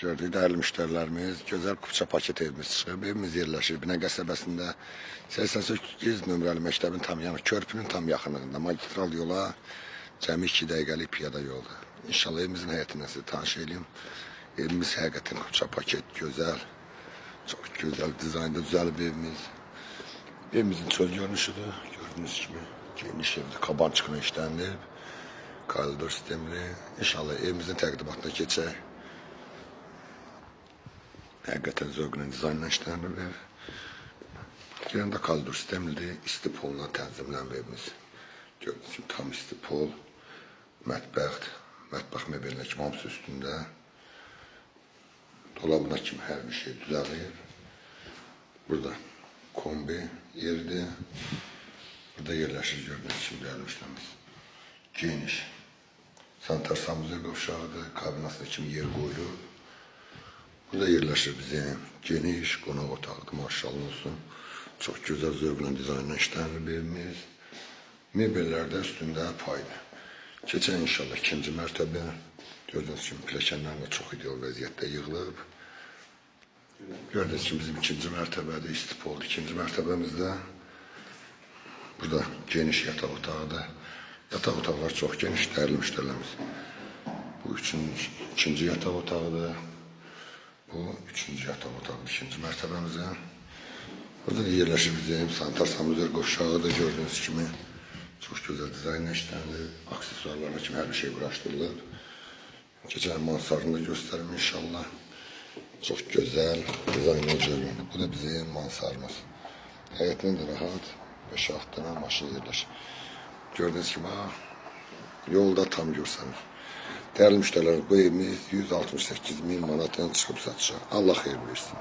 Gördük değerli müşterilerimiz, güzel Kupça paket evimiz çıxıb. Evimiz yerləşir Binə qəsəbəsində 88 nömrəli məktəbin tam yanı, körpünün tam yaxınlığında, magistral yola cəmi 2 dəqiqəlik piyada yolda. İnşallah evimizin həyatını size tanış edeyim. Evimiz həqiqətən Kupça paket, gözəl, çox gözəl dizaynda düzəlib evimiz. Evimizin çöl görünüşüdür, gördüğünüz kimi geniş evdir, kaban çıxına işlənilib, koridor sistemli. İnşallah evimizin təqdimatına keçək. Həqiqətən zövqlə dizaynla işlənib ev. Yerində koridor sistemlidir, isti polla tənzimlənib evimiz. Gördüyünüz kimi tam isti pol, mətbəx mebelində kimi hamısı üstündə. Dolabına kimi hər bir şey düzəlib. Burada kombi yeridir. Burada yerləşir gördüyünüz kimi gəlmişlərimiz. Geniş. Sanitar sanuzel qovşağıdır, kabinasında kimi yer qoyulur. Burada yerləşir bizim geniş qonaq otağıdır, maşallah olsun. Çox gözəl zövqlə dizaynla işlənib evimiz. Mebellər də üstündə paydır. Keçən inşallah ikinci mərtəbə. Gördüyünüz kimi pilləkənlər də çox ideal vəziyyətdə yığılıb. Gördüyünüz kimi bizim ikinci mərtəbədə istif oldu. İkinci mərtəbəmizdə burada geniş yataq otağıdır. Yataq otaqlar çox geniş, dəyərli müştərilərimiz. Bu ikinci yataq otağıdır. Bu üçüncü yataq otağıdır, ikinci mərtəbəmizə. Burada da yerləşir bizim sanitar sanuzel qovşağıdır, gördüyünüz kimi. Çox gözəl dizaynla işlənilib, aksesuarlarla kimi hər bir şey quraşdırılıb. Keçən mansarını da göstərim inşallah. Çox gözəl dizaynla görünür. Bu da bizim mansarımız. Həyətində də rahat 5-6 dənə maşın yerləşir. Gördüyünüz kimi, yolda tam görsənir. Değerli müşterilerimiz, bu evimiz 168.000 manatdan çıxıb satışa. Allah xeyir versin.